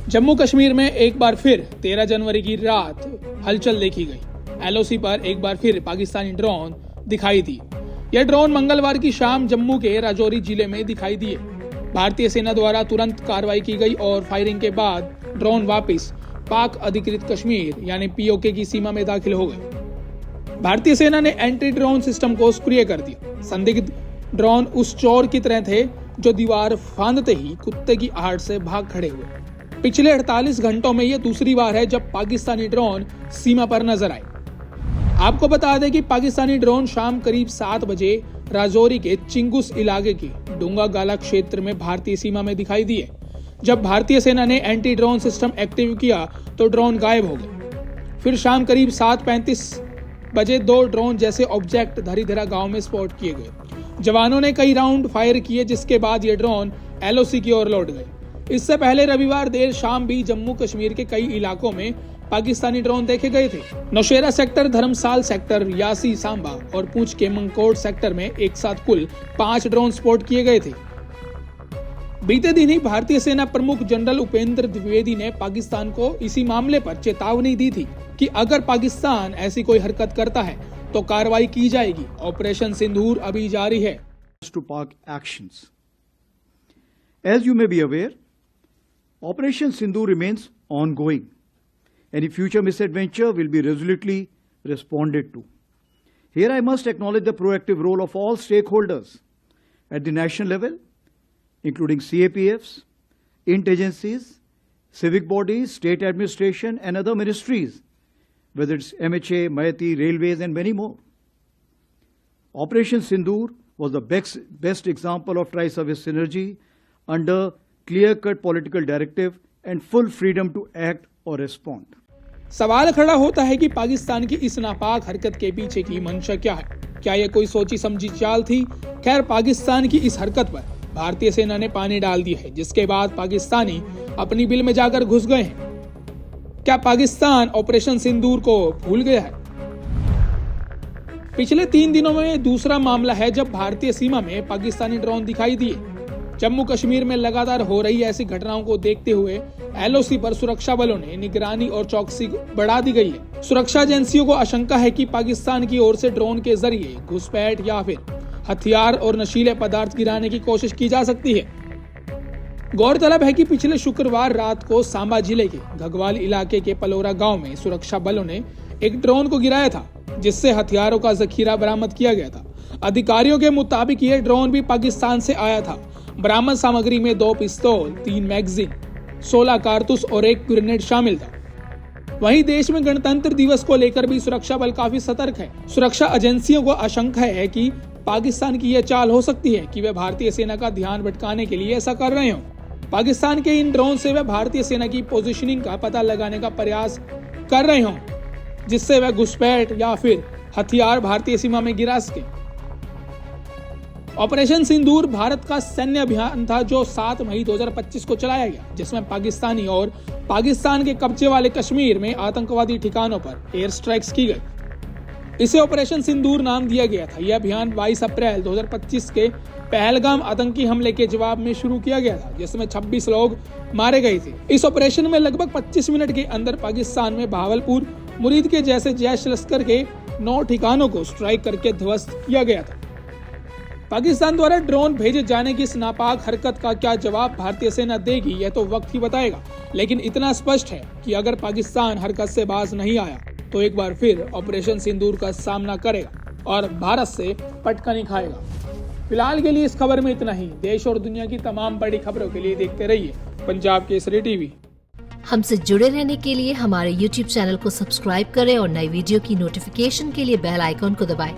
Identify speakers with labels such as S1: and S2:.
S1: जम्मू कश्मीर में एक बार फिर 13 जनवरी की रात हलचल देखी गई। एलओसी पर एक बार फिर पाकिस्तानी ड्रोन दिखाई दिए। यह ड्रोन मंगलवार की शाम जम्मू के राजौरी जिले में दिखाई दिए। भारतीय सेना द्वारा तुरंत कार्रवाई की गई और फायरिंग के बाद ड्रोन वापस पाक अधिकृत कश्मीर यानी पीओके की सीमा में दाखिल हो गए। भारतीय सेना ने एंटी ड्रोन सिस्टम को सक्रिय कर दिया। संदिग्ध ड्रोन उस चोर की तरह थे जो दीवार फांदते ही कुत्ते की आहट से भाग खड़े हुए। पिछले 48 घंटों में यह दूसरी बार है जब पाकिस्तानी ड्रोन सीमा पर नजर आए। आपको बता दें कि पाकिस्तानी ड्रोन शाम करीब 7 बजे राजौरी के चिंगुस इलाके के डूंगा गाला क्षेत्र में भारतीय सीमा में दिखाई दिए। जब भारतीय सेना ने एंटी ड्रोन सिस्टम एक्टिव किया तो ड्रोन गायब हो गए। फिर शाम करीब 7:35 बजे 2 ड्रोन जैसे ऑब्जेक्ट धरीधरा गांव में स्पॉट किए गए। जवानों ने कई राउंड फायर किए जिसके बाद ये ड्रोन एलओसी की ओर लौट गए। इससे पहले रविवार देर शाम भी जम्मू कश्मीर के कई इलाकों में पाकिस्तानी ड्रोन देखे गए थे। नौशेरा सेक्टर, धर्मसाल सेक्टर, यासी सांबा और पूंछ के मंगकोट सेक्टर में एक साथ कुल 5 ड्रोन स्पॉट किए गए थे। बीते दिन ही भारतीय सेना प्रमुख जनरल उपेंद्र द्विवेदी ने पाकिस्तान को इसी मामले पर चेतावनी दी थी कि अगर पाकिस्तान ऐसी कोई हरकत करता है तो कार्रवाई की जाएगी। ऑपरेशन सिंदूर अभी जारी है।
S2: To Pak actions. As you may be aware, Operation Sindoor remains ongoing. Any future misadventure will be resolutely responded to. Here I must acknowledge the proactive role of all stakeholders at the national level, including CAPFs, int-agencies, civic bodies, state administration and other ministries, whether it's MHA, MAITI, railways and many more. Operation Sindoor was the best example of tri-service synergy under clear-cut political directive and full freedom to act or respond.
S1: सवाल खड़ा होता है कि पाकिस्तान की इस नापाक हरकत के पीछे की मंशा क्या है। क्या यह कोई सोची समझी चाल थी? खैर, पाकिस्तान की इस हरकत पर भारतीय सेना ने पानी डाल दिया है, जिसके बाद पाकिस्तानी अपनी बिल में जाकर घुस गए हैं। क्या पाकिस्तान ऑपरेशन सिंदूर को भूल गया है? पिछले 3 दिनों में दूसरा मामला है जब भारतीय सीमा में पाकिस्तानी ड्रोन दिखाई दिए। जम्मू कश्मीर में लगातार हो रही ऐसी घटनाओं को देखते हुए एलओसी पर सुरक्षा बलों ने निगरानी और चौकसी बढ़ा दी गई है। सुरक्षा एजेंसियों को आशंका है कि पाकिस्तान की ओर से ड्रोन के जरिए घुसपैठ या फिर हथियार और नशीले पदार्थ गिराने की कोशिश की जा सकती है। गौरतलब है कि पिछले शुक्रवार रात को सांबा जिले के घगवाल इलाके के पलोरा गांव में सुरक्षा बलों ने एक ड्रोन को गिराया था, जिससे हथियारों का जखीरा बरामद किया गया था। अधिकारियों के मुताबिक यह ड्रोन भी पाकिस्तान से आया था। बरामद सामग्री में 2 पिस्तौल, 3 मैगजीन, 16 कारतूस और 1 ग्रेनेड शामिल था। वहीं देश में गणतंत्र दिवस को लेकर भी सुरक्षा बल काफी सतर्क है। सुरक्षा एजेंसियों को आशंका है कि पाकिस्तान की यह चाल हो सकती है कि वे भारतीय सेना का ध्यान भटकाने के लिए ऐसा कर रहे हों। पाकिस्तान के इन ड्रोन से वे भारतीय सेना की पोजीशनिंग का पता लगाने का प्रयास कर रहे हों, जिससे वह घुसपैठ या फिर हथियार भारतीय सीमा में गिरा सके। ऑपरेशन सिंदूर भारत का सैन्य अभियान था जो 7 मई 2025 को चलाया गया, जिसमें पाकिस्तानी और पाकिस्तान के कब्जे वाले कश्मीर में आतंकवादी ठिकानों पर एयर स्ट्राइक्स की गई। इसे ऑपरेशन सिंदूर नाम दिया गया था। यह अभियान 22 अप्रैल 2025 के पहलगाम आतंकी हमले के जवाब में शुरू किया गया था, जिसमें 26 लोग मारे गए थे। इस ऑपरेशन में लगभग 25 मिनट के अंदर पाकिस्तान में बहावलपुर, मुरीद के जैसे जैश लश्कर के 9 ठिकानों को स्ट्राइक करके ध्वस्त किया गया था। पाकिस्तान द्वारा ड्रोन भेजे जाने की इस नापाक हरकत का क्या जवाब भारतीय सेना देगी, यह तो वक्त ही बताएगा। लेकिन इतना स्पष्ट है कि अगर पाकिस्तान हरकत से बाज नहीं आया तो एक बार फिर ऑपरेशन सिंदूर का सामना करेगा और भारत से पटका नहीं खाएगा। फिलहाल के लिए इस खबर में इतना ही। देश और दुनिया की तमाम बड़ी खबरों के लिए देखते रहिए पंजाब केसरी टीवी।
S3: हमसे जुड़े रहने के लिए हमारे YouTube चैनल को सब्सक्राइब करें और नई वीडियो की नोटिफिकेशन के लिए बेल आइकॉन को दबाएं।